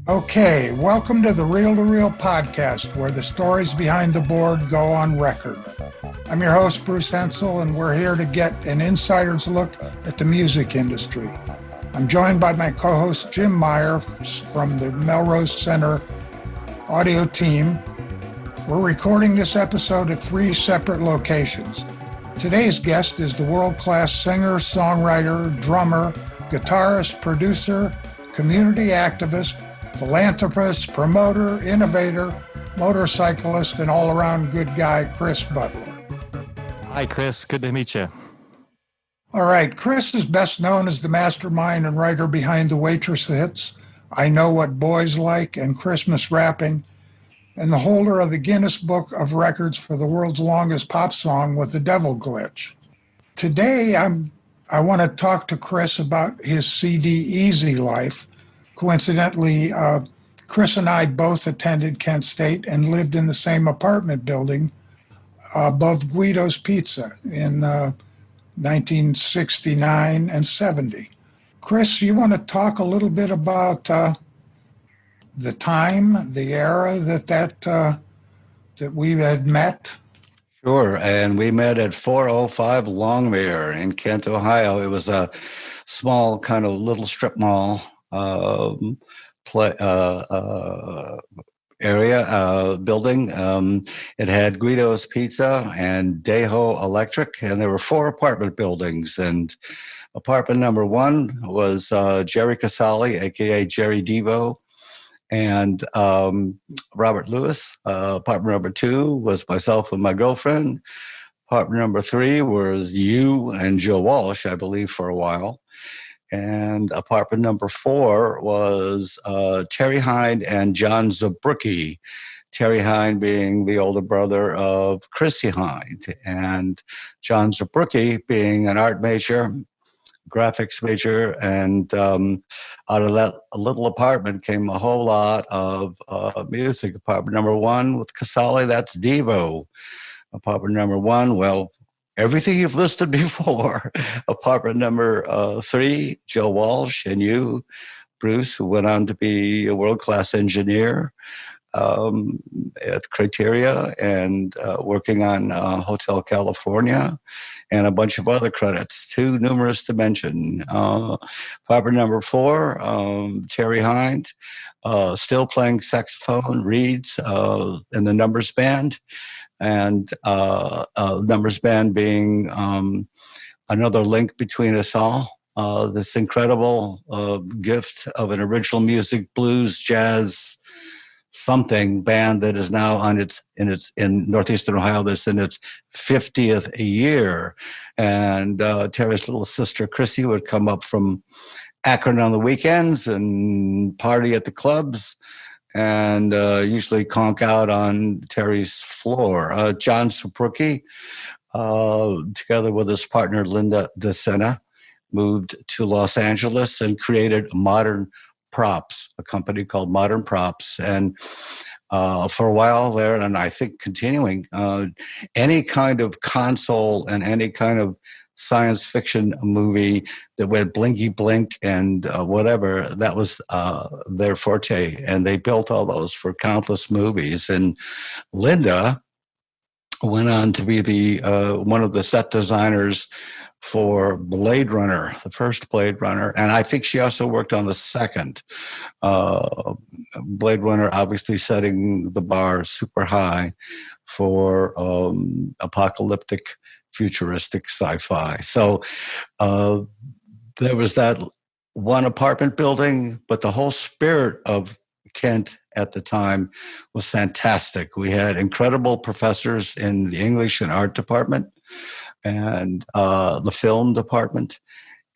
Okay, welcome to the Reel to Reel podcast, where the stories behind the board go on record. I'm your host, Bruce Hensal, and we're here to get an insider's look at the music industry. I'm joined by my co-host, Jim Meyer, from the Melrose Center audio team. We're recording this episode at 3 separate locations. Today's guest is the world-class singer, songwriter, drummer, guitarist, producer, community activist, philanthropist, promoter, innovator, motorcyclist, and all-around good guy, Chris Butler. Hi, Chris. Good to meet you. All right. Chris is best known as the mastermind and writer behind the Waitresses hits, I Know What Boys Like, and Christmas Wrapping, and the holder of the Guinness Book of Records for the world's longest pop song with the Devil Glitch. Today, I want to talk to Chris about his CD Easy Life. Coincidentally, Chris and I both attended Kent State and lived in the same apartment building above Guido's Pizza in 1969 and 70. Chris, you want to talk a little bit about the time, the era that we had met? Sure, and we met at 405 Longmere in Kent, Ohio. It was a small kind of little strip mall building. It had Guido's Pizza and Deho Electric, and there were 4 apartment buildings. And apartment number 1 was Jerry Casale, aka Jerry Devo, and Robert Lewis. Apartment number 2 was myself and my girlfriend. Apartment number 3 was you and Joe Walsh, I believe, for a while. And apartment number 4 was Terry Hind and John Zabrucki. Terry Hind being the older brother of Chrissy Hind, and John Zabrucki being an art major, graphics major, and out of that little apartment came a whole lot of music. Apartment number 1 with Casale, that's Devo. Apartment number 1, well, everything you've listed before. Apartment number 3, Joe Walsh, and you, Bruce, who went on to be a world-class engineer at Criteria and working on Hotel California and a bunch of other credits, too numerous to mention. Apartment number 4, Terry Hind, still playing saxophone, reeds in the Numbers Band. And Numbers Band being another link between us all. This incredible gift of an original music, blues, jazz, something band that is now in Northeastern Ohio. That's in its 50th year. And Terry's little sister Chrissy would come up from Akron on the weekends and party at the clubs, and usually conk out on Terry's floor. John Zabrucki, together with his partner Linda DeSena, moved to Los Angeles and created Modern Props, a company called Modern Props. And for a while there, and I think continuing, any kind of console and any kind of science fiction movie that went blinky blink and whatever, that was their forte, and they built all those for countless movies. And Linda went on to be the one of the set designers for Blade Runner, the first Blade Runner, and I think she also worked on the second Blade Runner, obviously setting the bar super high for apocalyptic futuristic sci-fi. So there was that one apartment building, but the whole spirit of Kent at the time was fantastic. We had incredible professors in the English and art department and the film department,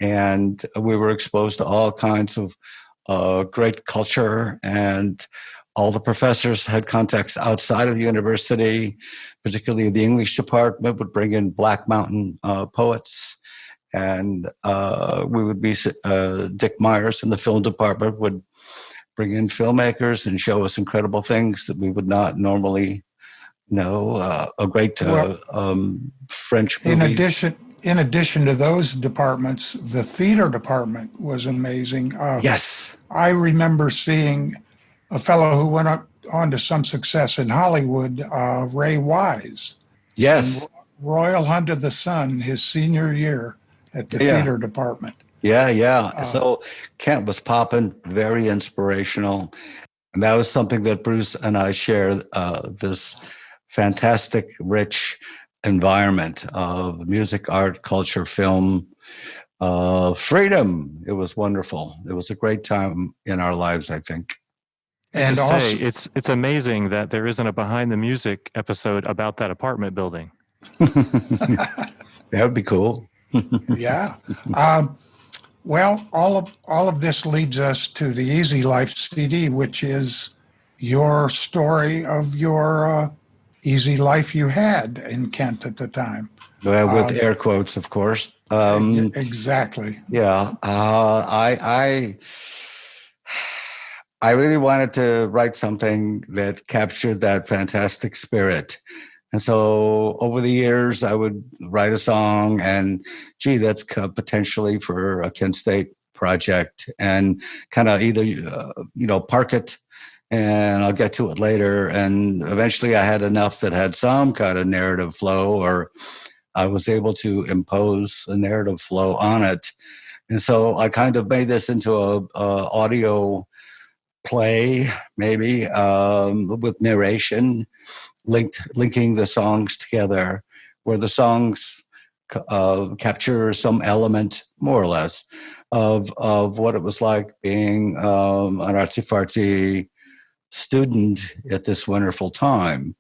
and we were exposed to all kinds of great culture, and all the professors had contacts outside of the university, particularly the English department would bring in Black Mountain poets. And we would be, Dick Myers in the film department would bring in filmmakers and show us incredible things that we would not normally No, a great Well, French in movies. addition to those departments, the theater department was amazing. Yes, I remember seeing a fellow who went on to some success in Hollywood, Ray Wise, in yes, Royal Hunt of the Sun, his senior year at the yeah, theater department. yeah, yeah. Uh, So Kent was popping, very inspirational. And that was something that Bruce and I share this fantastic, rich environment of music, art, culture, film, freedom. It was wonderful. It was a great time in our lives, I think. I and just say also, it's amazing that there isn't a behind the music episode about that apartment building. That would be cool. yeah. Um, well, all of this leads us to the Easy Life CD, which is your story of your easy life you had in Kent at the time. With Um, air quotes, of course. exactly. Yeah, I really wanted to write something that captured that fantastic spirit. And so over the years, I would write a song and, gee, that's potentially for a Kent State project, and kind of either, park it and I'll get to it later. And eventually I had enough that had some kind of narrative flow, or I was able to impose a narrative flow on it. And so I kind of made this into a audio play, maybe, with narration, linking the songs together, where the songs capture some element, more or less, of what it was like being an artsy-fartsy student at this wonderful time.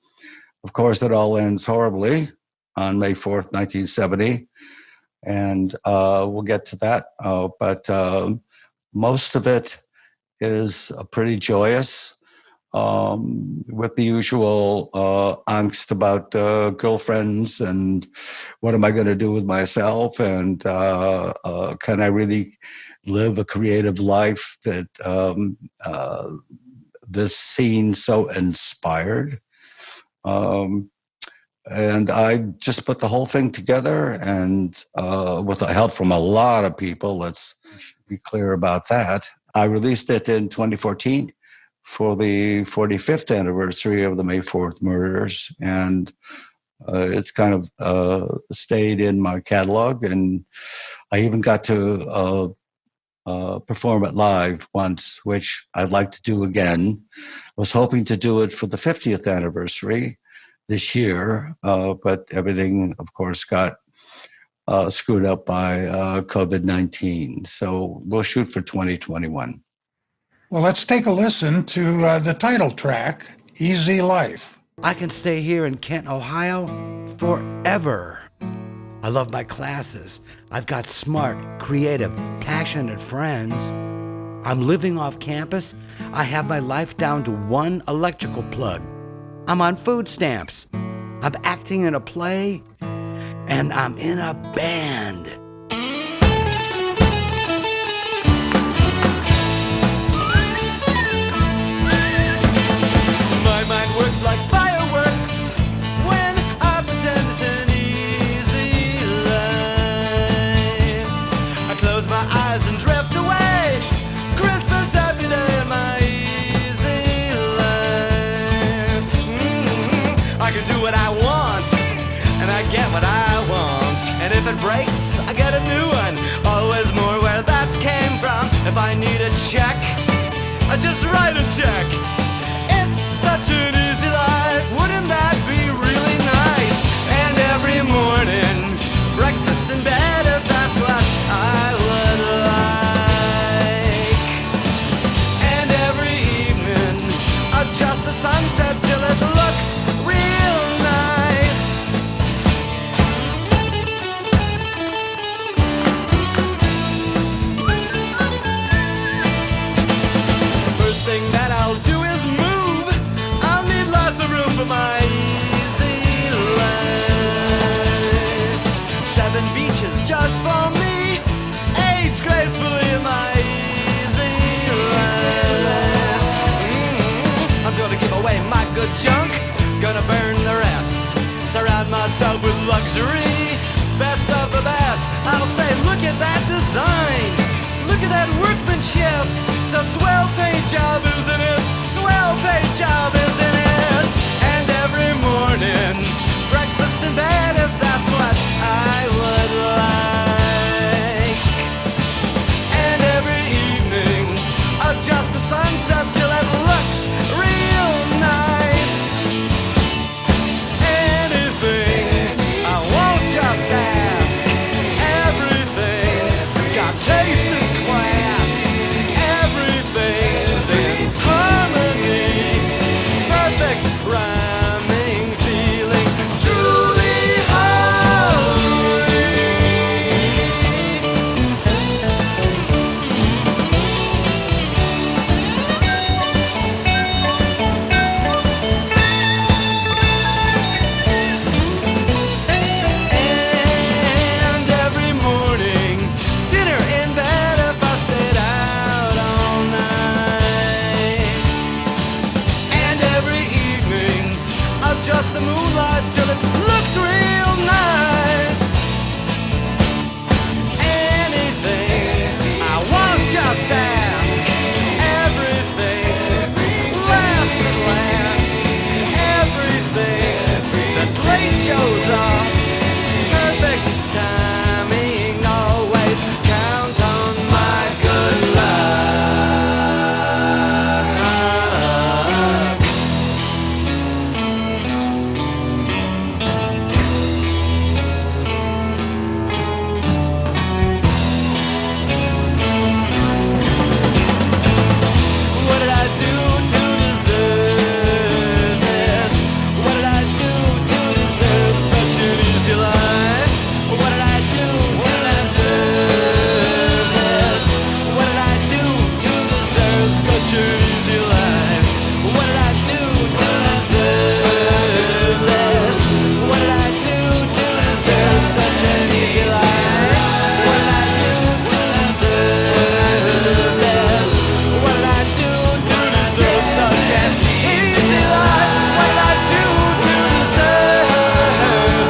Of course, it all ends horribly on May 4th, 1970, and we'll get to that. But most of it is pretty joyous, with the usual angst about girlfriends and what am I going to do with myself, and can I really live a creative life that this scene so inspired. And I just put the whole thing together, and with the help from a lot of people, let's be clear about that. I released it in 2014 for the 45th anniversary of the May 4th murders, and it's kind of stayed in my catalog. And I even got to perform it live once, which I'd like to do again. I was hoping to do it for the 50th anniversary this year, but everything, of course, got screwed up by COVID-19. So we'll shoot for 2021. Well, let's take a listen to the title track, Easy Life. I can stay here in Kent, Ohio forever. I love my classes. I've got smart, creative, passionate friends. I'm living off campus. I have my life down to one electrical plug. I'm on food stamps. I'm acting in a play, and I'm in a band. My mind works like fireworks when I pretend it's an easy life. I close my eyes and drift away. Christmas every day in my easy life. I can do what I want, and I get what I want. And if it breaks, I get a new one. Always more where that came from. If I need a check, I just write a check. It's such an easy life, wouldn't that be really nice? And every morning, breakfast in bed, if that's what I would like. And every evening, adjust the sunset till it looks real nice. First thing that I'll do is job, isn't it? Swell paid job, isn't it? And every morning, breakfast in bed, if that's what I would like. And every evening, adjust the sunset till it looks real nice. Anything, I won't just ask. Everything's got taste and class. Everything's in harmony. Perfect rhyming, feeling truly holy. And every morning, dinner in bed if I stayed out all night. And every evening, adjust the moonlight till it looks real nice. Anything, I won't just ask. Everything lasts and lasts. Everything that's late shows up. Perfect timing always. Count on my good luck. What did I do to deserve this? What did I do to deserve such an easy life? What did I do to deserve this? What did I do to deserve such an easy life? What did I do to deserve this? What did I do to deserve such an easy life? What did I do to deserve this? What did I do to deserve such an easy life? What did I do to deserve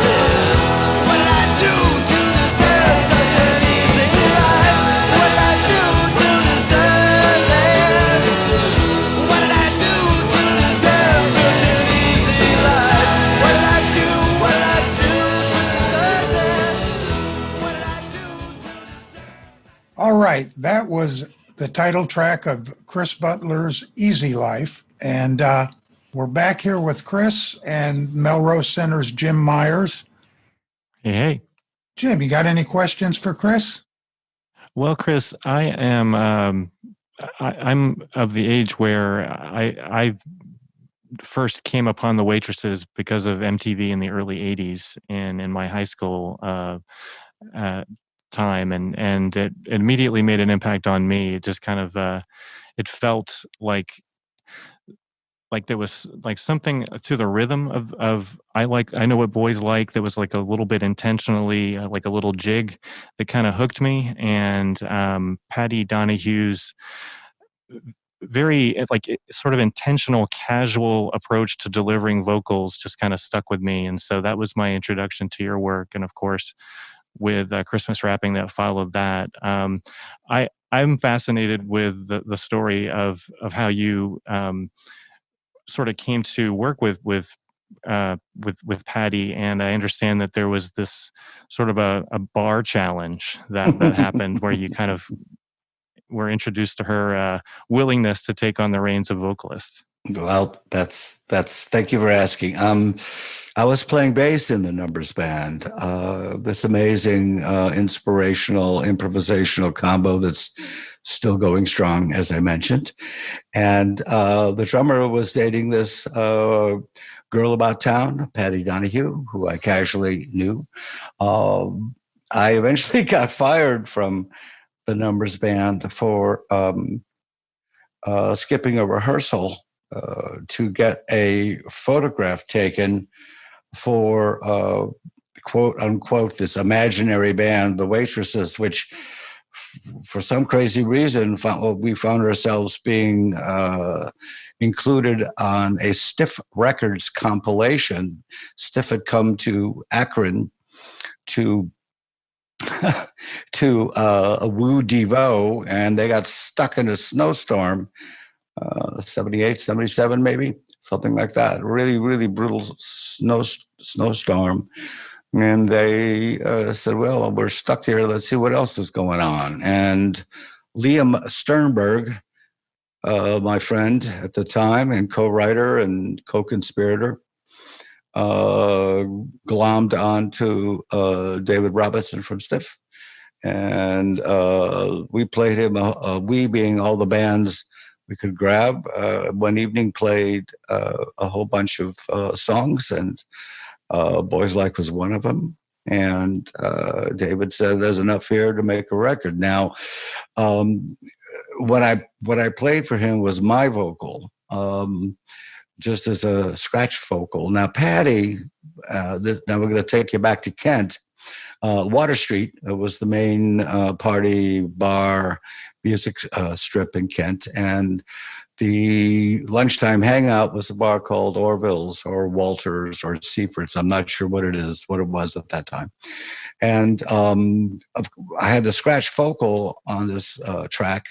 this? What did I do to deserve such an easy life? What did I do to deserve this? What did I do to deserve such an easy life? What did I do? What did I do to deserve this? What did I do to deserve? All right, that was the title track of Chris Butler's Easy Life. And we're back here with Chris and Melrose Center's Jim Myers. Hey. Jim, you got any questions for Chris? Well, Chris, I'm of the age where I first came upon the Waitresses because of MTV in the early '80s and in my high school time, and it immediately made an impact on me. It just kind of it felt like there was like something to the rhythm of I know what boys like. That was like a little bit intentionally like a little jig that kind of hooked me. And Patty Donahue's very like sort of intentional, casual approach to delivering vocals just kind of stuck with me. And so that was my introduction to your work. And of course, with Christmas rapping that followed that, I'm fascinated with the story of how you sort of came to work with Patty, and I understand that there was this sort of a bar challenge that happened where you kind of were introduced to her willingness to take on the reins of vocalist. Well, that's thank you for asking. I was playing bass in the Numbers Band, this amazing inspirational improvisational combo that's still going strong, as I mentioned. And the drummer was dating this girl about town, Patty Donahue, who I casually knew. I eventually got fired from the Numbers Band for skipping a rehearsal to get a photograph taken for quote unquote this imaginary band, the Waitresses, which for some crazy reason we found ourselves being included on a Stiff Records compilation. Stiff had come to Akron to to a Woo Devo, and they got stuck in a snowstorm 78, 77, maybe, something like that. Really, really brutal snowstorm. And they said, well, we're stuck here. Let's see what else is going on. And Liam Sternberg, my friend at the time and co-writer and co-conspirator, glommed onto David Robinson from Stiff. And we played him, we being all the bands we could grab. One evening played a whole bunch of songs, and Boys Like was one of them. And David said, there's enough here to make a record. Now, what I played for him was my vocal, just as a scratch vocal. Now, Patty, now we're going to take you back to Kent. Water Street was the main party bar music strip in Kent, and the lunchtime hangout was a bar called Orville's or Walter's or Seaford's. I'm not sure what it was at that time. And I had the scratch vocal on this track.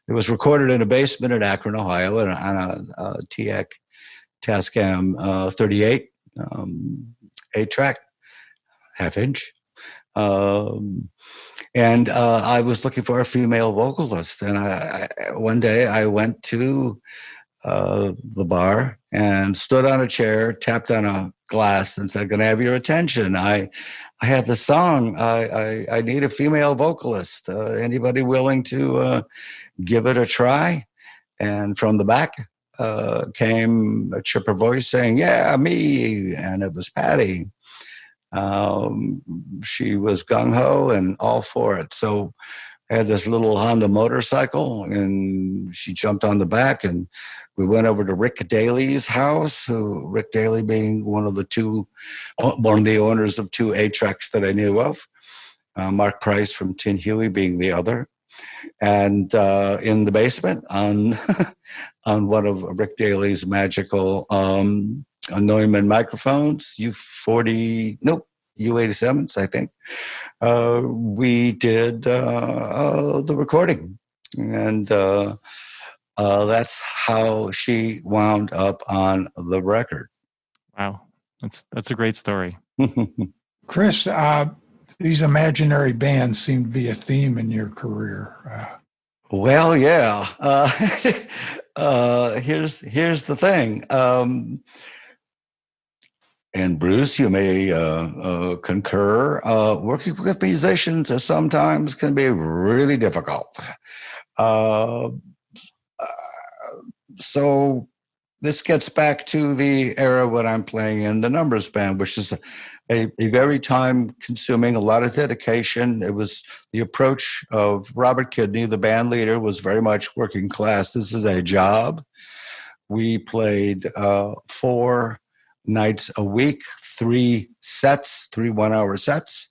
It was recorded in a basement in Akron, Ohio, on a TEC Tascam 38 8-track, half-inch. And I was looking for a female vocalist. And one day I went to the bar and stood on a chair, tapped on a glass and said, "Can I have your attention? I have the song. I need a female vocalist. Anybody willing to give it a try?" And from the back came a chipper voice saying, "Yeah, me." And it was Patty. She was gung-ho and all for it. So I had this little Honda motorcycle, and she jumped on the back, and we went over to Rick Daley's house, Rick Daley being one of the owners of 2 8-tracks that I knew of, Mark Price from Tin Huey being the other. And in the basement on one of Rick Daley's magical Neumann microphones, U87s, I think, we did the recording. And that's how she wound up on the record. Wow. That's a great story. Chris, these imaginary bands seem to be a theme in your career. Well, yeah. Here's the thing. And Bruce, you may concur, working with musicians sometimes can be really difficult. So this gets back to the era when I'm playing in the Numbers Band, which is a very time-consuming, a lot of dedication. It was the approach of Robert Kidney, the band leader, was very much working class. This is a job. We played 4 nights a week, 3 1-hour sets,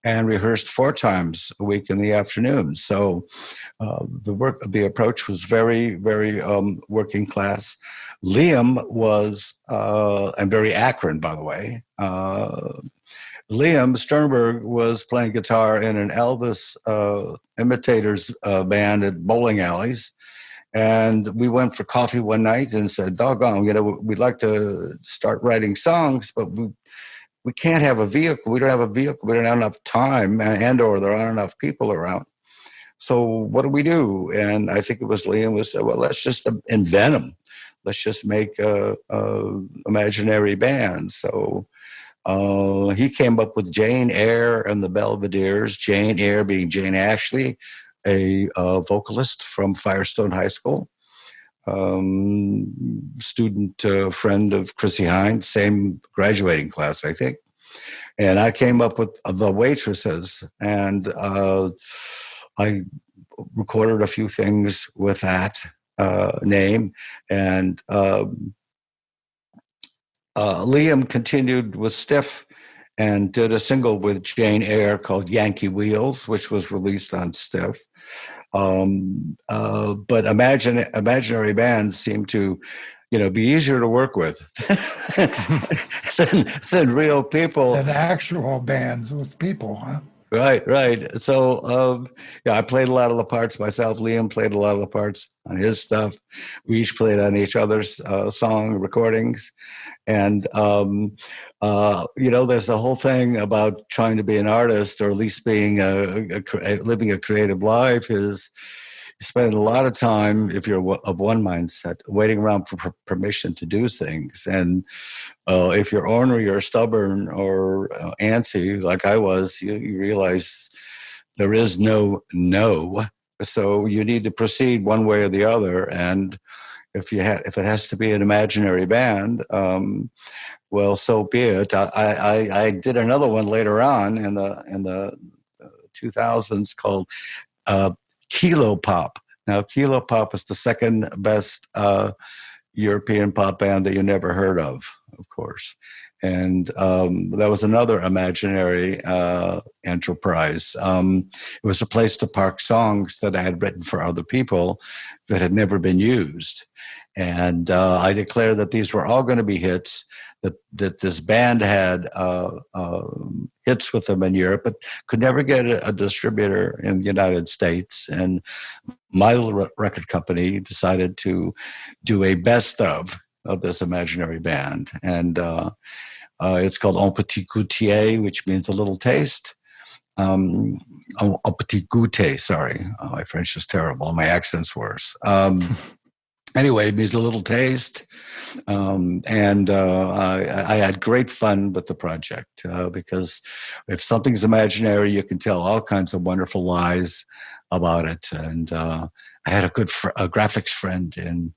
and rehearsed 4 times a week in the afternoon. So the approach was very, very working class. Liam was, and very Akron, by the way. Liam Sternberg was playing guitar in an Elvis imitators band at bowling alleys. And we went for coffee one night and said, "Doggone, we'd like to start writing songs, but we can't have a vehicle. We don't have a vehicle. We don't have enough time, or there aren't enough people around. So what do we do?" And I think it was Liam who said, "Well, let's just invent them. Let's just make a imaginary band." So he came up with Jane Eyre and the Belvederes. Jane Eyre being Jane Ashley, a vocalist from Firestone High School, student friend of Chrissy Hines, same graduating class, I think. And I came up with the Waitresses, and I recorded a few things with that name. And Liam continued with Stiff and did a single with Jane Eyre called Yankee Wheels, which was released on Stiff. But imaginary bands seem to, be easier to work with than real people. Than actual bands with people, huh? Right. So, I played a lot of the parts myself. Liam played a lot of the parts on his stuff. We each played on each other's song recordings. And, there's the whole thing about trying to be an artist, or at least being living a creative life, is you spend a lot of time, if you're of one mindset, waiting around for permission to do things. And if you're ornery or stubborn or antsy, like I was, you realize there is no. So you need to proceed one way or the other. And if it has to be an imaginary band, well, so be it. I did another one later on in the 2000s called Kilo Pop. Now, Kilo Pop is the second best European pop band that you never heard of course. And that was another imaginary enterprise. It was a place to park songs that I had written for other people that had never been used. And I declared that these were all going to be hits, that this band had hits with them in Europe, but could never get a distributor in the United States. And my little record company decided to do a best of this imaginary band. And it's called Un Petit Goûter, which means a little taste. Un Petit Goûter, sorry. My French is terrible. My accent's worse. Anyway, it means a little taste. I had great fun with the project because if something's imaginary, you can tell all kinds of wonderful lies about it. And I had a good a graphics friend in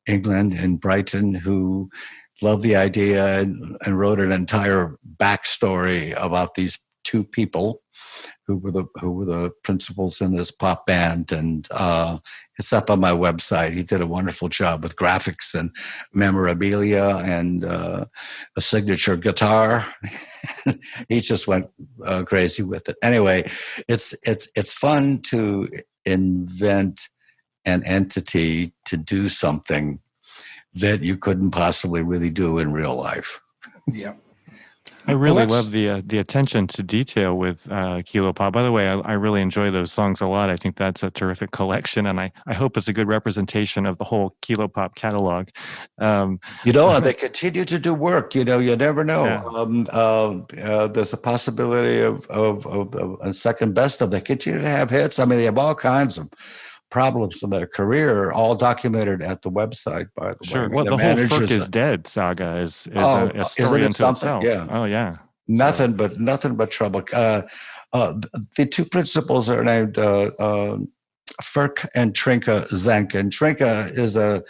England, in Brighton, who loved the idea and wrote an entire backstory about these two people who were the principals in this pop band. And it's up on my website. He did a wonderful job with graphics and memorabilia and a signature guitar. He just went crazy with it. Anyway, it's fun to invent an entity to do something that you couldn't possibly really do in real life. Yeah. I really love the attention to detail with Kilo Pop. By the way, I really enjoy those songs a lot. I think that's a terrific collection, and I hope it's a good representation of the whole Kilo Pop catalog. They continue to do work. You never know. Yeah. There's a possibility of a second best of. They continue to have hits. I mean, they have all kinds of problems in their career, all documented at the website, by the way. Sure. Well, the whole Ferk is Dead saga is a story unto itself. Yeah. Oh, yeah. Nothing but trouble. The two principals are named Ferk and Trinka Zenk. And Trinka is a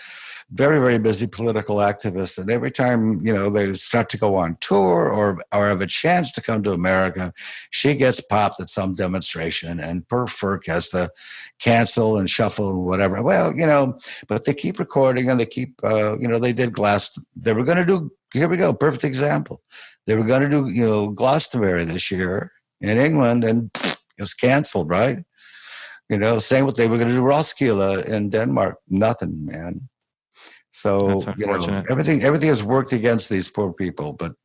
very, very busy political activist. And every time, they start to go on tour or have a chance to come to America, she gets popped at some demonstration, and poor Ferk has to cancel and shuffle and whatever. Well, but they keep recording, and they keep, they did they were going to do, here we go, perfect example. They were going to do, Glastonbury this year in England, and it was canceled, right? Same with, they were going to do Roskilde in Denmark. Nothing, man. So everything has worked against these poor people, but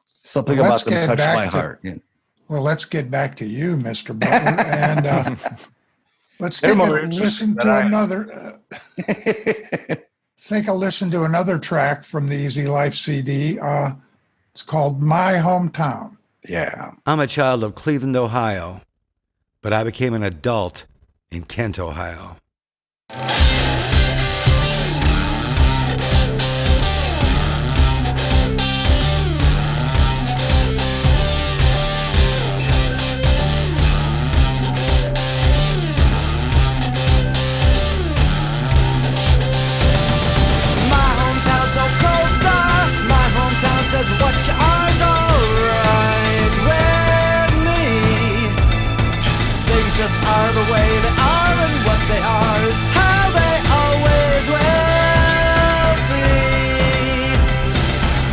something about them touched my heart. Well, let's get back to you, Mr. Butler, and let's take a listen to another track from the Easy Life CD. It's called My Hometown. Yeah. I'm a child of Cleveland, Ohio, but I became an adult in Kent, Ohio. What you are's alright with me. Things just are the way they are, and what they are is how they always will be.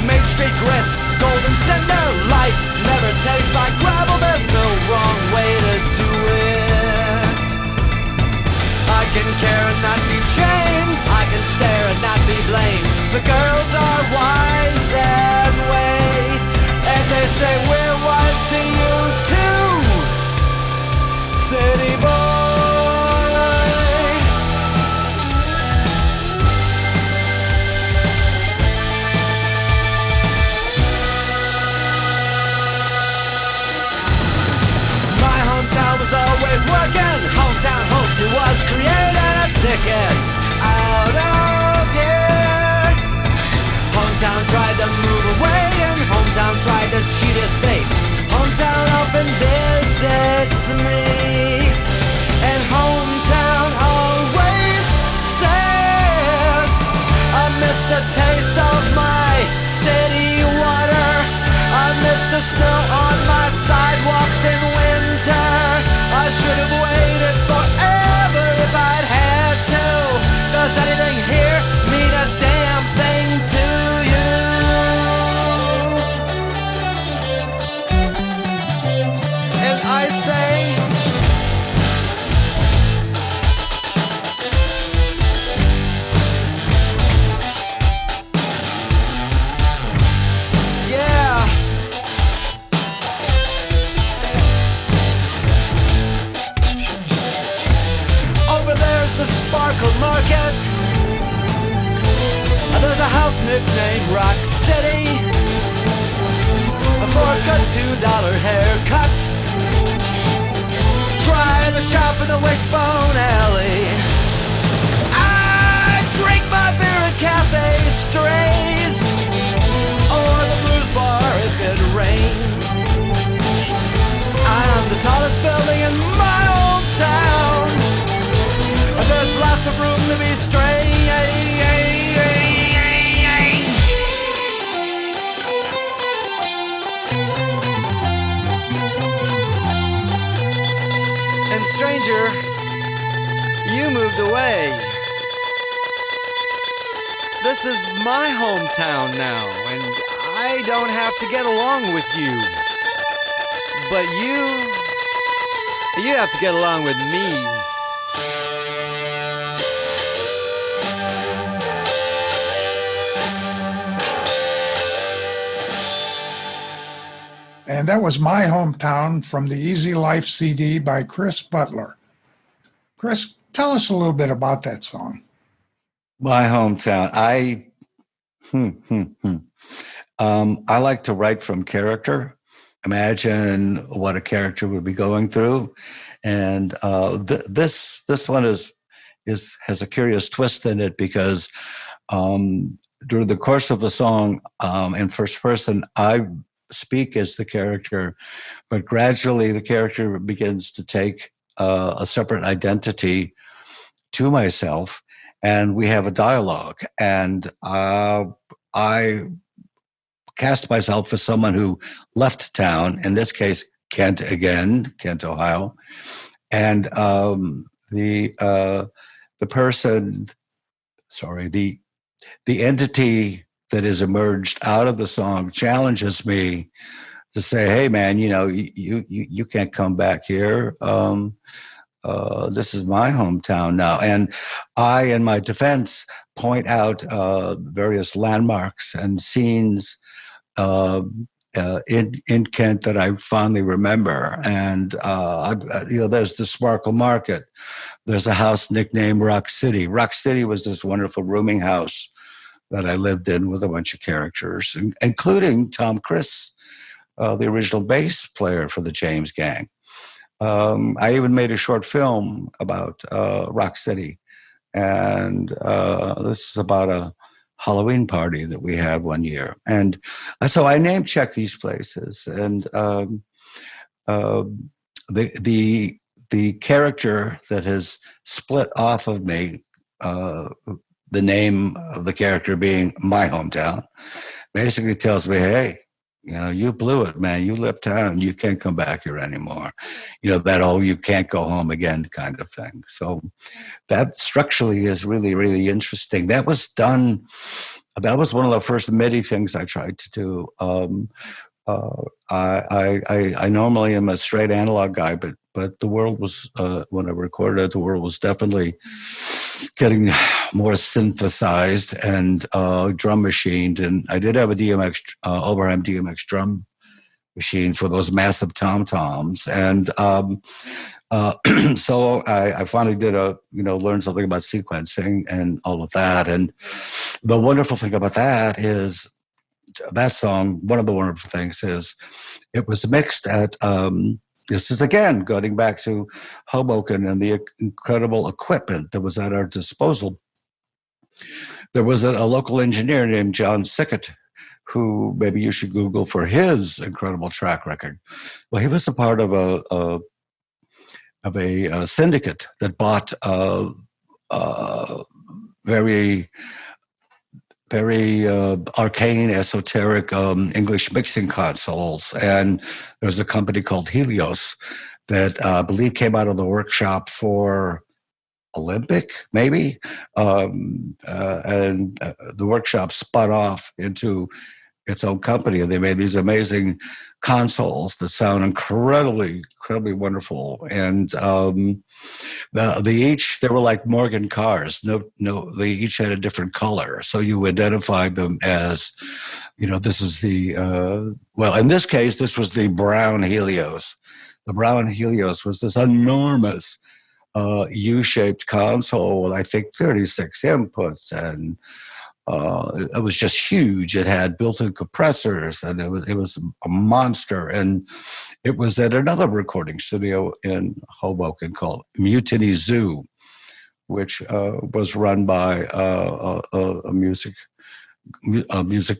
Main Street grits, golden cinder, life never tastes like gravel. There's no wrong way to do it. I can care and not be chained, I can stare and not be blamed. The girls are wise and wait, and they say we're wise to you too. get out of here. Hometown tried to move away, and hometown tried to cheat his fate. Hometown often visits me, and hometown always says, I miss the taste of my city water. I miss the snow on my sidewalks in winter. I should have waited forever if I'd had to. Does anything here mean a damn thing to you? And I say, yeah. Over there's the Sparkle Market. There's a house nicknamed Rock City for a good $2 haircut. Try the shop in the Wishbone Alley. I drink my beer at Cafe Strays or the Blues Bar if it rains. I'm the tallest building in my old town. There's lots of room to be strange. And stranger, you moved away. This is my hometown now, and I don't have to get along with you. But you have to get along with me. And that was My Hometown from the Easy Life CD by Chris Butler. Chris, tell us a little bit about that song. My hometown. I like to write from character. Imagine what a character would be going through, and this one has a curious twist in it because during the course of the song, in first person, I speak as the character, but gradually the character begins to take a separate identity to myself, and we have a dialogue. And I cast myself as someone who left town, in this case, Kent, Ohio. And the entity that is emerged out of the song challenges me to say, hey man, you can't come back here. This is my hometown now. And I, in my defense, point out various landmarks and scenes in Kent that I fondly remember. And, there's the Sparkle Market. There's a house nicknamed Rock City. Rock City was this wonderful rooming house that I lived in with a bunch of characters, including Tom Chris, the original bass player for the James Gang. I even made a short film about Rock City. And this is about a Halloween party that we had one year. And so I name checked these places. And the character that has split off of me, the name of the character being My Hometown, basically tells me, hey, you blew it, man. You left town. You can't come back here anymore. That you can't go home again kind of thing. So that structurally is really, really interesting. That was done. That was one of the first MIDI things I tried to do. I normally am a straight analog guy, but the world was, when I recorded it, the world was definitely getting more synthesized and drum machined. And I did have a DMX, Oberheim DMX drum machine for those massive tom-toms. And so I finally did learn something about sequencing and all of that. And the wonderful thing about that is that song, one of the wonderful things is it was mixed at this is again going back to Hoboken and the incredible equipment that was at our disposal. There was a local engineer named John Sickett, who maybe you should Google for his incredible track record. Well, he was a part of a syndicate that bought very arcane, esoteric English mixing consoles. And there's a company called Helios that I believe came out of the workshop for Olympic, maybe. And the workshop spun off into its own company, and they made these amazing consoles that sound incredibly wonderful. And they were like Morgan cars. No, they each had a different color, so you identified them as, this is the in this case, this was the brown Helios. The brown Helios was this enormous U-shaped console with, I think, 36 inputs, and it was just huge. It had built-in compressors, and it was a monster. And it was at another recording studio in Hoboken called Mutiny Zoo, which was run by a music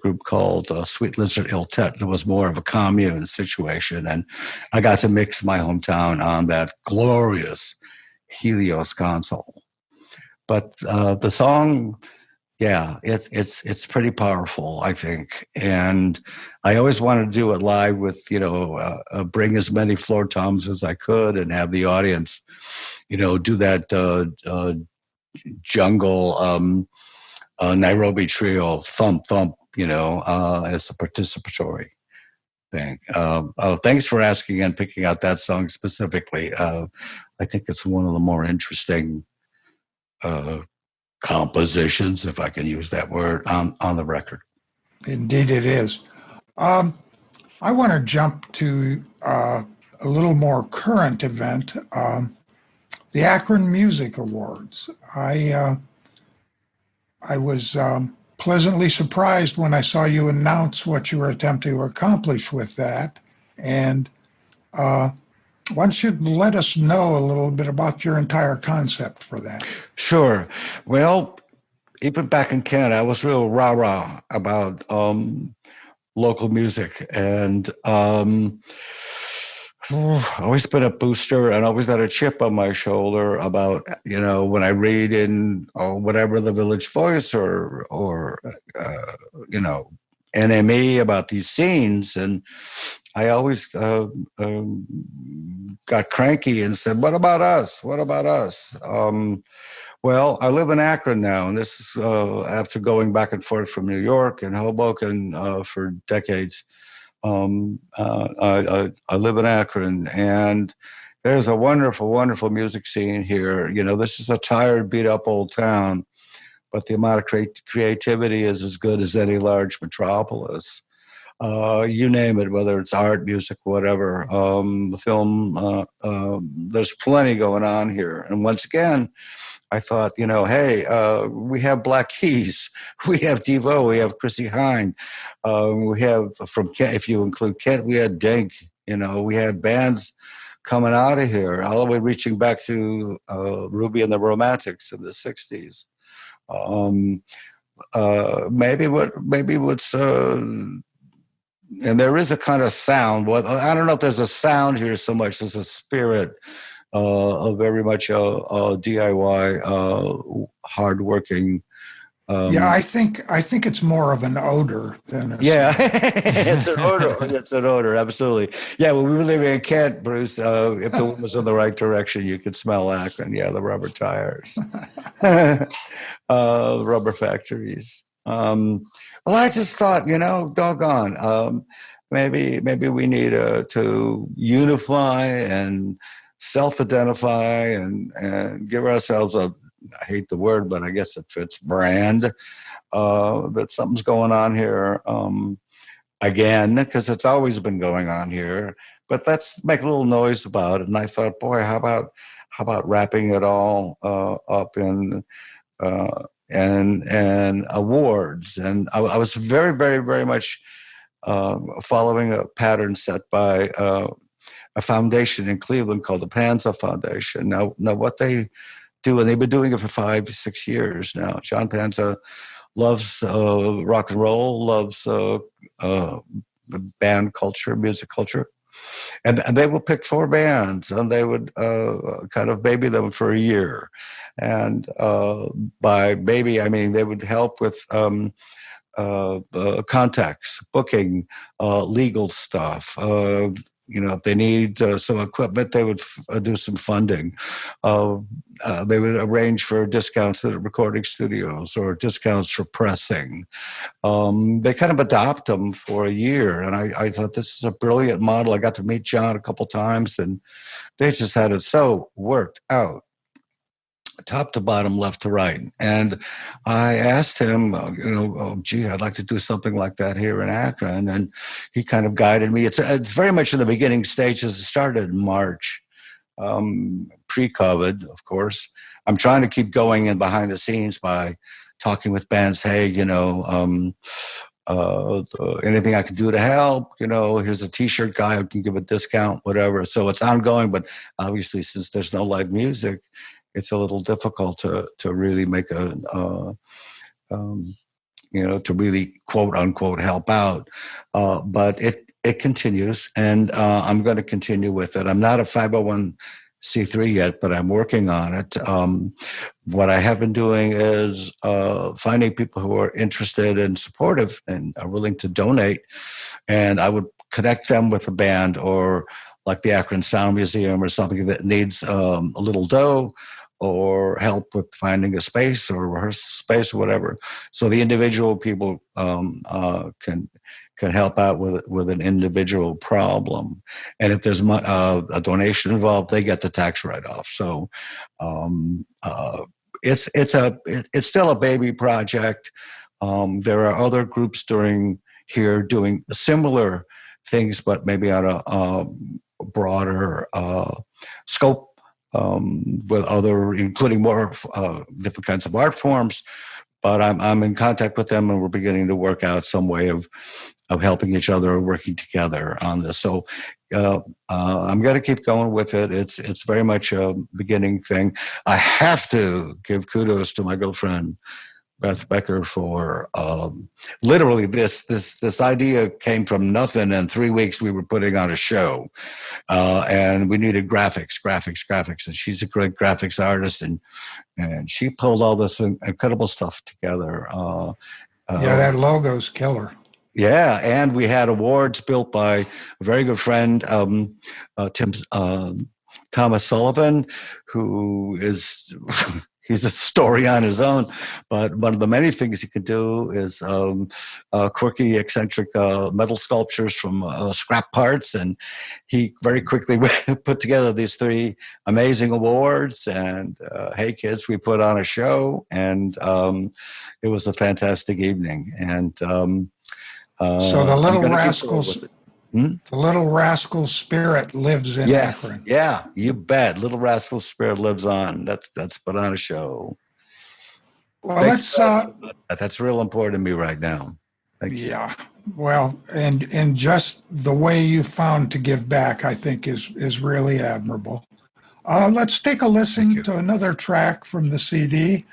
group called Sweet Lizard Il Tet. It was more of a commune situation, and I got to mix my hometown on that glorious Helios console. But the song, yeah, it's pretty powerful, I think. And I always wanted to do it live with, bring as many floor toms as I could and have the audience, do that jungle Nairobi trio thump, as a participatory thing. Thanks for asking and picking out that song specifically. I think it's one of the more interesting compositions, if I can use that word, on the record. Indeed it is. I want to jump to a little more current event, the Akron Music Awards. I was pleasantly surprised when I saw you announce what you were attempting to accomplish with that. And why don't you let us know a little bit about your entire concept for that? Sure. Well, even back in Canada, I was real rah-rah about local music. And always been a booster and always had a chip on my shoulder about, when I read in whatever the Village Voice or NME about these scenes. And I always got cranky and said, what about us? What about us? Well, I live in Akron now, and this is after going back and forth from New York and Hoboken for decades. I live in Akron, and there's a wonderful, wonderful music scene here. This is a tired, beat-up old town, but the amount of creativity is as good as any large metropolis. You name it, whether it's art, music, whatever, film, there's plenty going on here. And once again, I thought, hey, we have Black Keys, we have Devo, we have Chrissy Hine, we have from Kent, if you include Kent, we had Dink, we had bands coming out of here, all the way reaching back to Ruby and the Romantics in the 60s. Maybe what's and there is a kind of sound. Well, I don't know if there's a sound here so much as a spirit of very much DIY, hardworking. I think it's more of an odor than it's an odor. It's an odor, absolutely. Yeah, when we were living in Kent, Bruce, if the wind was in the right direction, you could smell Akron. Yeah, the rubber tires, rubber factories. Well, I just thought, doggone, maybe we need to unify and self-identify and give ourselves I hate the word, but I guess it fits, brand, that something's going on here again, because it's always been going on here, but let's make a little noise about it. And I thought, boy, how about wrapping it all up in and awards. And I was very, very, very much following a pattern set by a foundation in Cleveland called the Panza Foundation. Now what they do, and they've been doing it for 5 to 6 years now. John Panza loves rock and roll, loves band culture, music culture. And they will pick 4 bands, and they would kind of baby them for a year. And by baby, I mean they would help with contacts, booking, legal stuff. If they need some equipment, they would do some funding. They would arrange for discounts at recording studios or discounts for pressing. They kind of adopt them for a year. And I thought this is a brilliant model. I got to meet John a couple times, and they just had it so worked out, top to bottom, left to right. And I asked him, I'd like to do something like that here in Akron. And he kind of guided me. It's very much in the beginning stages. It started in March, pre-COVID, of course. I'm trying to keep going in behind the scenes by talking with bands. Hey, anything I can do to help? Here's a T-shirt guy who can give a discount, whatever. So it's ongoing, but obviously since there's no live music, it's a little difficult to really make to really quote unquote help out. But it continues, and I'm going to continue with it. I'm not a 501c3 yet, but I'm working on it. What I have been doing is finding people who are interested and supportive and are willing to donate, and I would connect them with a band or like the Akron Sound Museum or something that needs a little dough or help with finding a space or rehearsal space or whatever. So the individual people can help out with an individual problem. And if there's a donation involved, they get the tax write-off. So it's still a baby project. There are other groups doing similar things, but maybe on a broader scope, with including more different kinds of art forms. But I'm in contact with them, and we're beginning to work out some way of helping each other or working together on this. So I'm going to keep going with it. It's very much a beginning thing. I have to give kudos to my girlfriend Beth Becker for literally this idea came from nothing. In 3 weeks, we were putting on a show, and we needed graphics, and she's a great graphics artist, and she pulled all this incredible stuff together. That logo's killer. Yeah, and we had awards built by a very good friend, Thomas Sullivan, who is he's a story on his own. But one of the many things he could do is quirky, eccentric metal sculptures from scrap parts, and he very quickly put together these 3 amazing awards. And hey, kids, we put on a show, and it was a fantastic evening. And so the Little Rascals. The Little Rascal spirit lives in Akron. Yeah, you bet. Little Rascal spirit lives on. That's put on a show. Well, that's real important to me right now. Thank you. Yeah. Well, and just the way you found to give back, I think is really admirable. Let's take a listen to another track from the CD,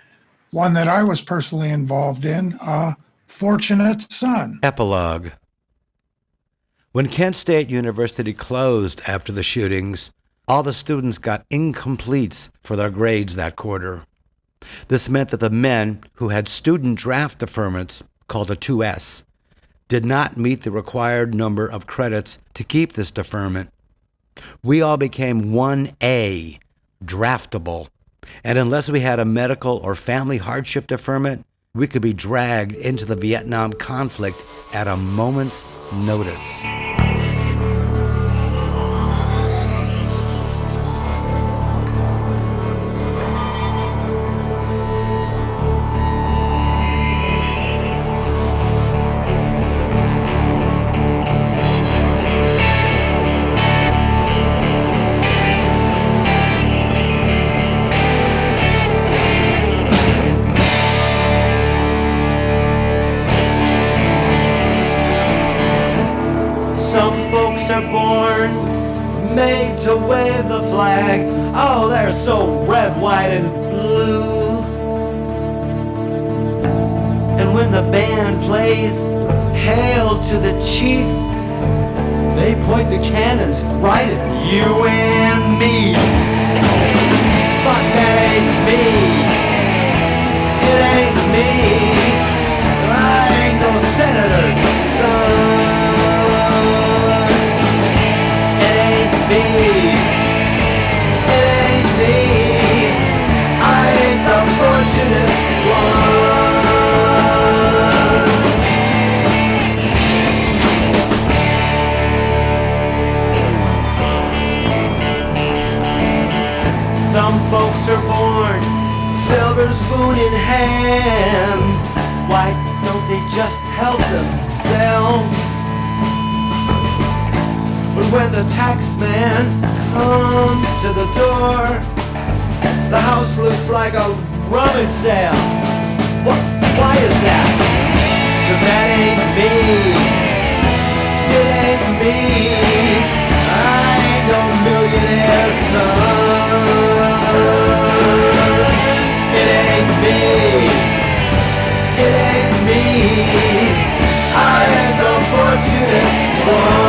one that I was personally involved in, Fortunate Son. Epilogue. When Kent State University closed after the shootings, all the students got incompletes for their grades that quarter. This meant that the men who had student draft deferments, called a 2S, did not meet the required number of credits to keep this deferment. We all became 1A, draftable, and unless we had a medical or family hardship deferment, we could be dragged into the Vietnam conflict at a moment's notice. wave the flag. Oh, they're so red, white, and blue. And when the band plays Hail to the Chief, they point the cannons right at you and me. But that ain't me. It ain't me. I ain't no senator's son. It ain't me. It ain't me. I ain't the fortunate one. Some folks are born silver spoon in hand. Why don't they just help themselves? But when the tax man comes to the door, the house looks like a rummage sale. Why is that? 'Cause that ain't me. It ain't me. I ain't no millionaire son. It ain't me. It ain't me. I ain't the fortunate one.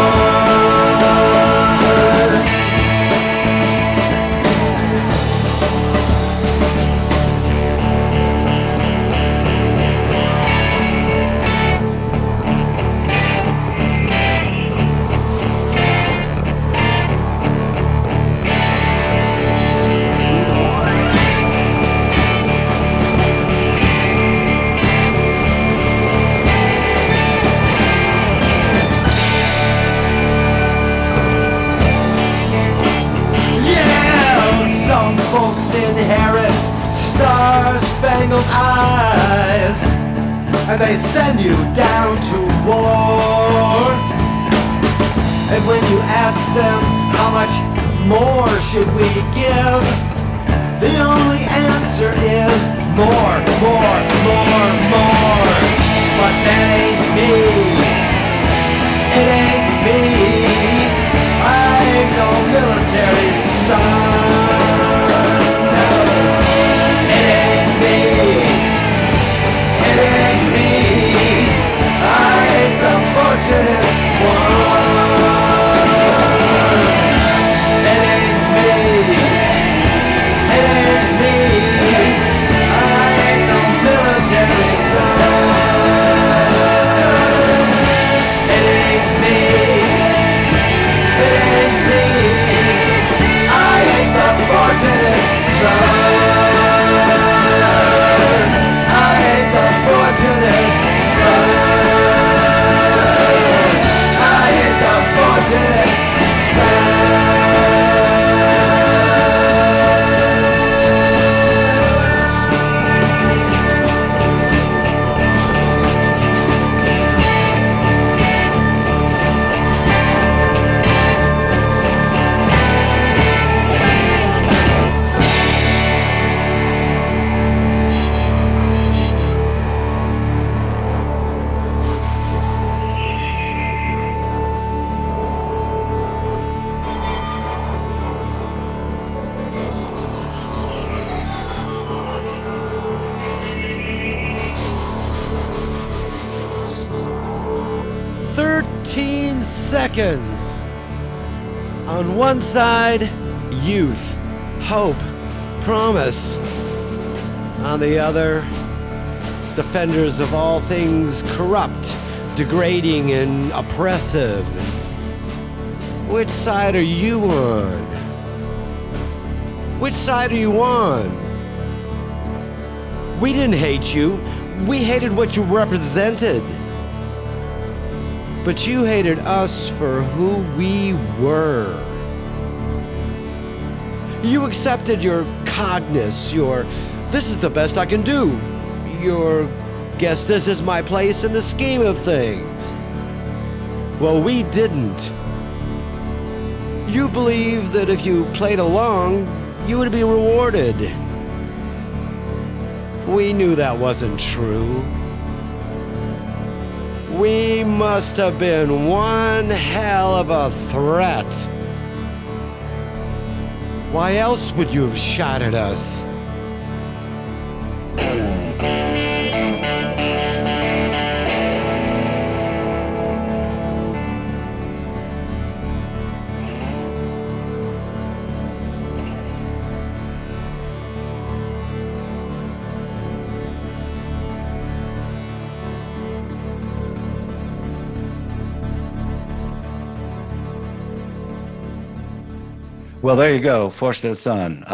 Inherit star-spangled eyes, and they send you down to war. And when you ask them how much more should we give, the only answer is more, more, more, more. But that ain't me. It ain't me. I ain't no military son. It ain't me. I ain't the fortunate one. It ain't me. It ain't me. I ain't no military son. It ain't me. It ain't me. I ain't the fortunate son. Seconds. On one side, youth, hope, promise. On the other, defenders of all things corrupt, degrading, and oppressive. Which side are you on? Which side are you on? We didn't hate you. We hated what you represented. But you hated us for who we were. You accepted your cogness, your this is the best I can do, your guess this is my place in the scheme of things. Well, we didn't. You believed that if you played along, you would be rewarded. We knew that wasn't true. We must have been one hell of a threat. Why else would you have shot at us? Well, there you go. Fortunate Son.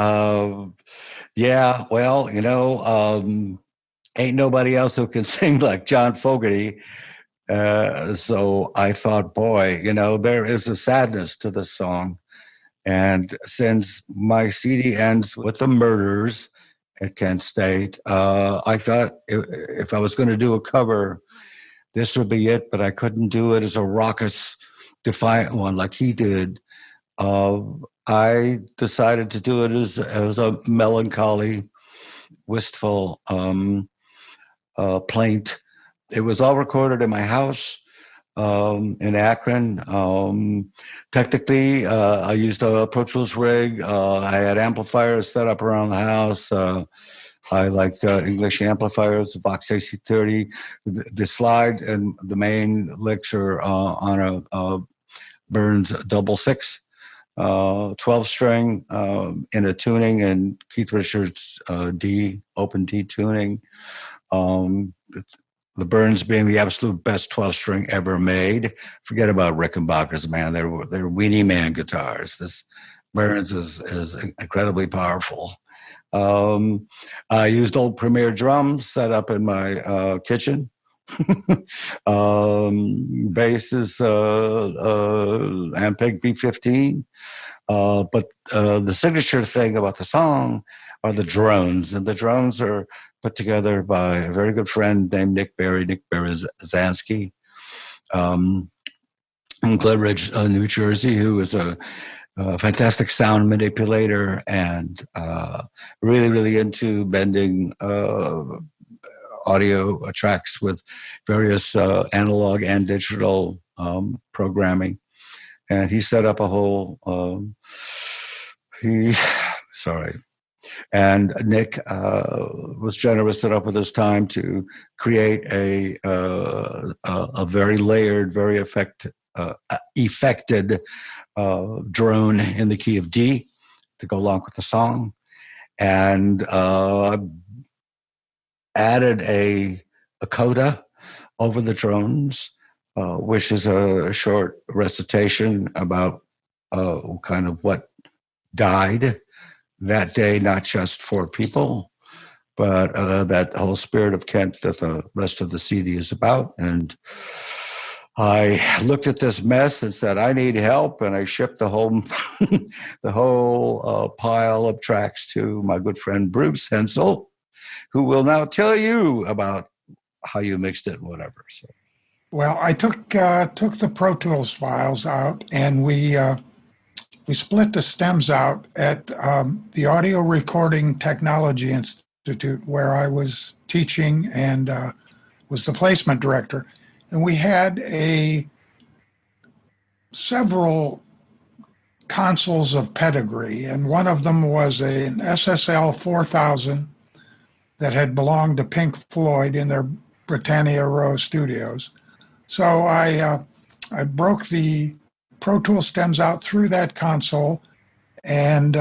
Yeah, well, ain't nobody else who can sing like John Fogerty. So I thought, boy, there is a sadness to this song. And since my CD ends with the murders at Kent State, I thought if I was going to do a cover, this would be it, but I couldn't do it as a raucous, defiant one like he did. I decided to do it as a melancholy, wistful plaint. It was all recorded in my house in Akron. Technically, I used a Pro Tools rig. I had amplifiers set up around the house. I like English amplifiers, Vox AC30. The slide and the main licks are on a Burns double 6. 12 string in a tuning and Keith Richards open D tuning. The Burns being the absolute best 12 string ever made. Forget about Rickenbackers, man. They're Weenie Man guitars. This Burns is incredibly powerful. I used old Premier drums set up in my kitchen. Bass is Ampeg B15. But the signature thing about the song are the drones, and the drones are put together by a very good friend named Nick Berezanski, in Glen Ridge, New Jersey, who is a fantastic sound manipulator and really, really into bending audio tracks with various analog and digital programming. And he set up a whole, and Nick was generous enough with his time to create a very layered, very effected drone in the key of D to go along with the song. And added a coda over the drones, which is a short recitation about kind of what died that day, not just for people, but that whole spirit of Kent that the rest of the CD is about. And I looked at this mess and said, I need help. And I shipped the whole pile of tracks to my good friend Bruce Hensal, who will now tell you about how you mixed it and whatever. So. Well, I took the Pro Tools files out, and we split the stems out at the Audio Recording Technology Institute, where I was teaching and was the placement director. And we had several consoles of pedigree, and one of them was an SSL 4000 that had belonged to Pink Floyd in their Britannia Row studios. So I broke the Pro Tools stems out through that console and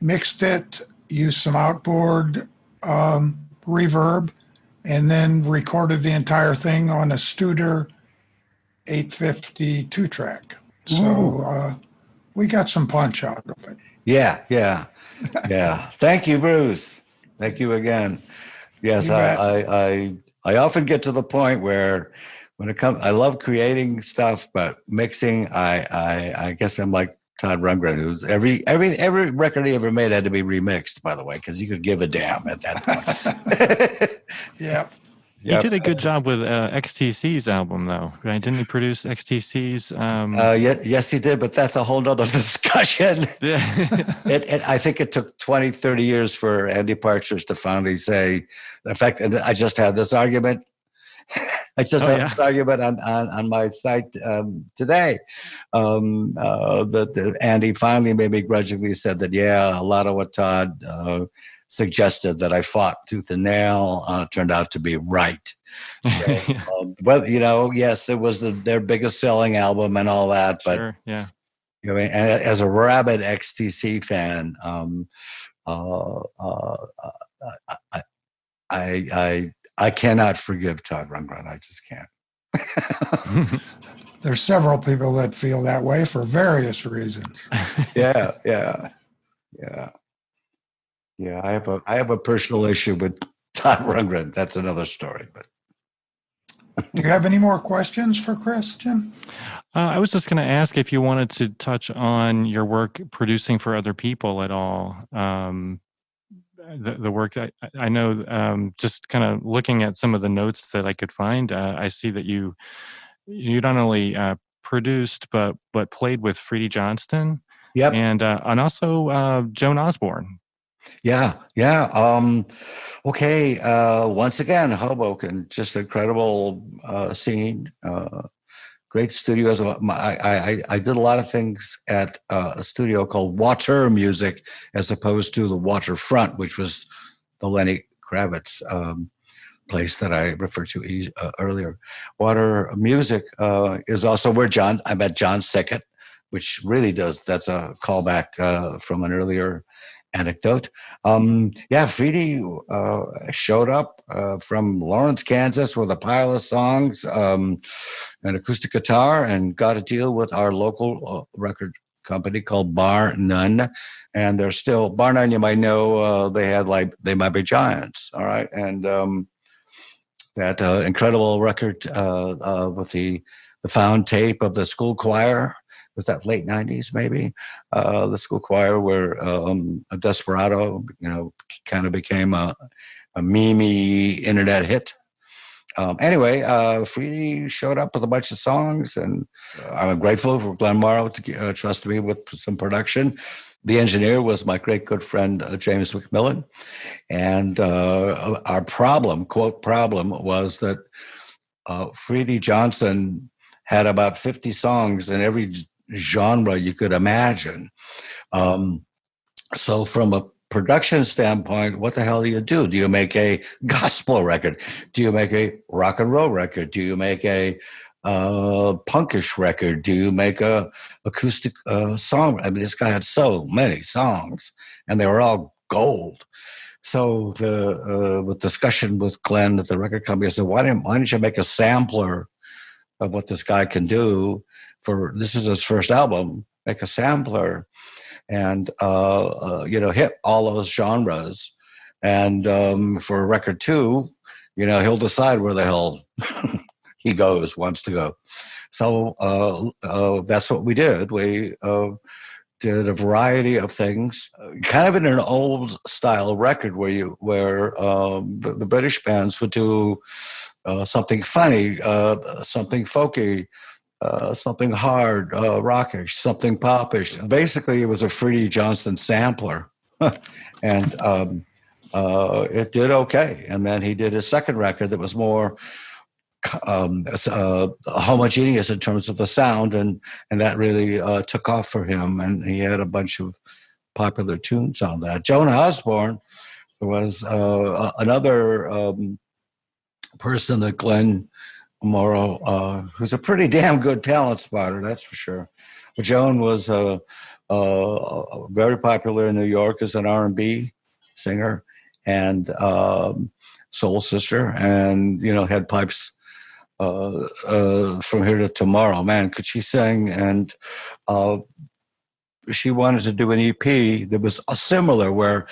mixed it, used some outboard reverb, and then recorded the entire thing on a Studer 850 2-track. So we got some punch out of it. Yeah. Thank you, Bruce. Thank you again. Yes, I often get to the point where when it comes, I love creating stuff, but mixing, I guess I'm like Todd Rundgren, who's every record he ever made had to be remixed, by the way, because you could give a damn at that point. Yep. He did a good job with XTC's album, though, right? Didn't he produce XTC's? Yes, he did, but that's a whole nother discussion. Yeah. I think it took 20, 30 years for Andy Partridge to finally say, in fact, I just had this argument I just had this argument on my site today. Andy finally maybe grudgingly said that, a lot of what Todd suggested that I fought tooth and nail turned out to be right. So, yes, it was their biggest selling album and all that, but sure, yeah. And as a rabid XTC fan, I cannot forgive Todd Rundgren. I just can't. There's several people that feel that way for various reasons. Yeah. I have a personal issue with Todd Rundgren. That's another story. But do you have any more questions for Chris, Jim? I was just going to ask if you wanted to touch on your work producing for other people at all. The work that I know, just kind of looking at some of the notes that I could find, I see that you not only produced but played with Freddie Johnston, and also Joan Osborne. Yeah. Okay. Once again, Hoboken, just incredible scene. Great studios. I did a lot of things at a studio called Water Music, as opposed to the Waterfront, which was the Lenny Kravitz place that I referred to earlier. Water Music is also where I met John Sickett, which really that's a callback from an earlier anecdote. Freddie showed up from Lawrence, Kansas with a pile of songs, an acoustic guitar, and got a deal with our local record company called Bar None. And they're still, Bar None, you might know, They Might Be Giants. All right. And that incredible record with the found tape of the school choir. Was that late 90s, maybe? The school choir, where a Desperado, kind of became a meme internet hit. Anyway, Freddie showed up with a bunch of songs, and I'm grateful for Glenn Morrow to trust me with some production. The engineer was my great good friend, James McMillan. And our quote problem, was that Freddie Johnson had about 50 songs in every genre you could imagine. So from a production standpoint, what the hell do you do? Do you make a gospel record? Do you make a rock and roll record? Do you make a punkish record? Do you make a acoustic song? I mean, this guy had so many songs, and they were all gold. So the discussion with Glenn at the record company, I said, why don't you make a sampler of what this guy can do? This is his first album. Make a sampler, and hit all those genres. And for record 2, he'll decide where the hell he wants to go. So that's what we did. We did a variety of things, kind of in an old style record where the British bands would do something funny, something folky, something hard, rockish, something popish. Basically, it was a Freddie Johnston sampler, and it did okay. And then he did his second record that was more homogeneous in terms of the sound, and that really took off for him. And he had a bunch of popular tunes on that. Joan Osborne was another person that Glenn Morrow, who's a pretty damn good talent spotter, that's for sure. But Joan was very popular in New York as an R&B singer and soul sister, and had pipes from here to tomorrow. Man, could she sing? And she wanted to do an EP that was similar, where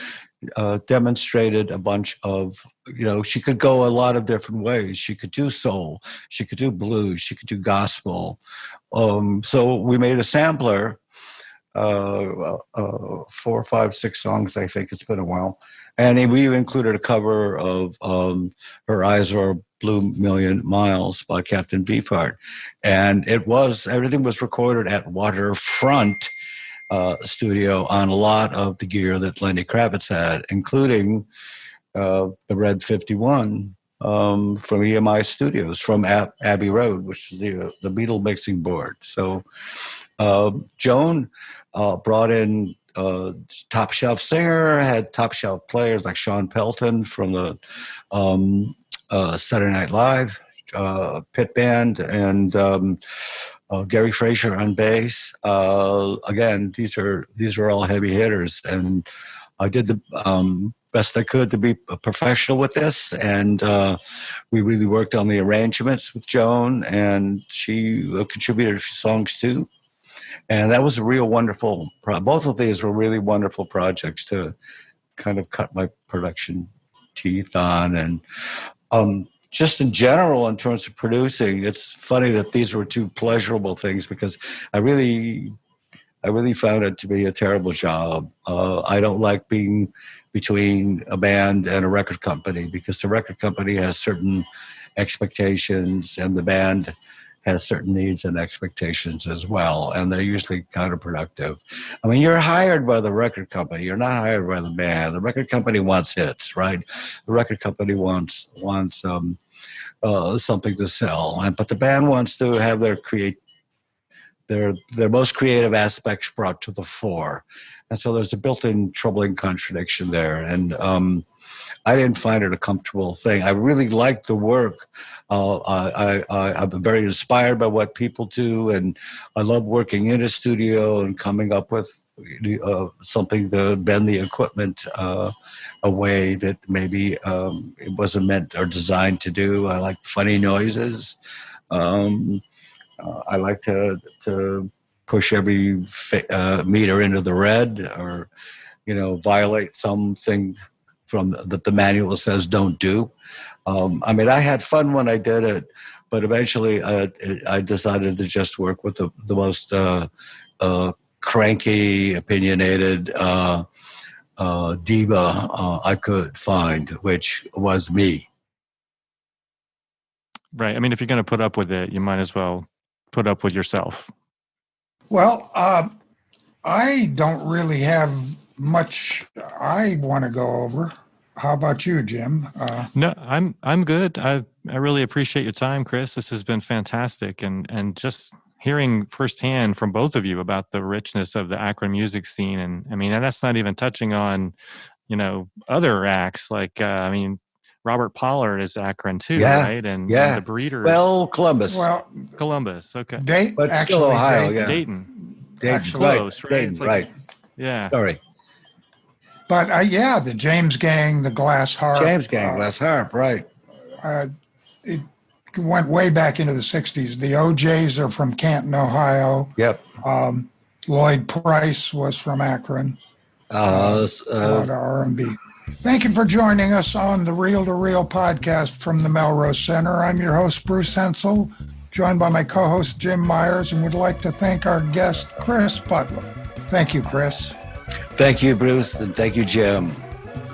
demonstrated a bunch of, she could go a lot of different ways. She could do soul, she could do blues, she could do gospel. So we made a sampler, 4, 5, 6 songs, I think. It's been a while. And we included a cover of Her Eyes Are Blue Million Miles by Captain Beefheart. And everything was recorded at Waterfront studio on a lot of the gear that Lenny Kravitz had, including the Red 51 from EMI Studios, from Abbey Road, which is the Beatle mixing board. So Joan brought in top shelf singer, had top shelf players like Sean Pelton from the Saturday Night Live pit band, and Gary Frazier on bass. Again, these are all heavy hitters, and I did the best I could to be a professional with this, and we really worked on the arrangements with Joan, and she contributed a few songs too. And that was a real wonderful, both of these were really wonderful projects to kind of cut my production teeth on. And just in general, in terms of producing, it's funny that these were two pleasurable things, because I really found it to be a terrible job. I don't like being between a band and a record company, because the record company has certain expectations and the band has certain needs and expectations as well, and they're usually counterproductive. I mean, you're hired by the record company. You're not hired by the band. The record company wants hits, right? The record company wants something to sell, but the band wants to have their most creative aspects brought to the fore. And so there's a built-in troubling contradiction there. And I didn't find it a comfortable thing. I really liked the work. I'm very inspired by what people do, and I love working in a studio and coming up with something to bend the equipment a way that maybe it wasn't meant or designed to do. I like funny noises. I like to push every meter into the red, or violate something from that the manual says don't do. I mean, I had fun when I did it, but eventually I decided to just work with the most cranky, opinionated diva I could find, which was me. Right. I mean, if you're going to put up with it, you might as well put up with yourself. Well, I don't really have much I want to go over. How about you, Jim? No, I'm good. I really appreciate your time, Chris. This has been fantastic, and just hearing firsthand from both of you about the richness of the Akron music scene. And I mean, and that's not even touching on, other acts like Robert Pollard is Akron too, right? And the Breeders. Well, Columbus. Okay. But still Ohio, Dayton. Actually, close, right? Dayton, right. Yeah. Sorry. But the James Gang, the Glass Harp. Glass Harp, right. It went way back into the 60s. The OJs are from Canton, Ohio. Yep. Lloyd Price was from Akron. A lot of R&B. Thank you for joining us on the Reel to Reel podcast from the Melrose Center. I'm your host, Bruce Hensal, joined by my co-host, Jim Myers, and would like to thank our guest, Chris Butler. Thank you, Chris. Thank you, Bruce, and thank you, Jim.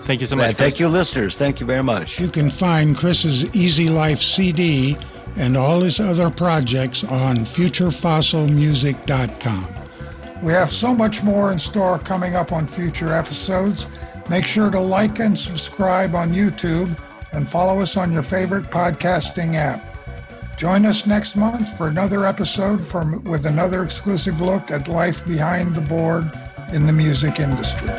Thank you so much. And thank you, listeners. Thank you very much. You can find Chris's Easy Life CD and all his other projects on futurefossilmusic.com. We have so much more in store coming up on future episodes. Make sure to like and subscribe on YouTube and follow us on your favorite podcasting app. Join us next month for another episode with another exclusive look at life behind the board in the music industry.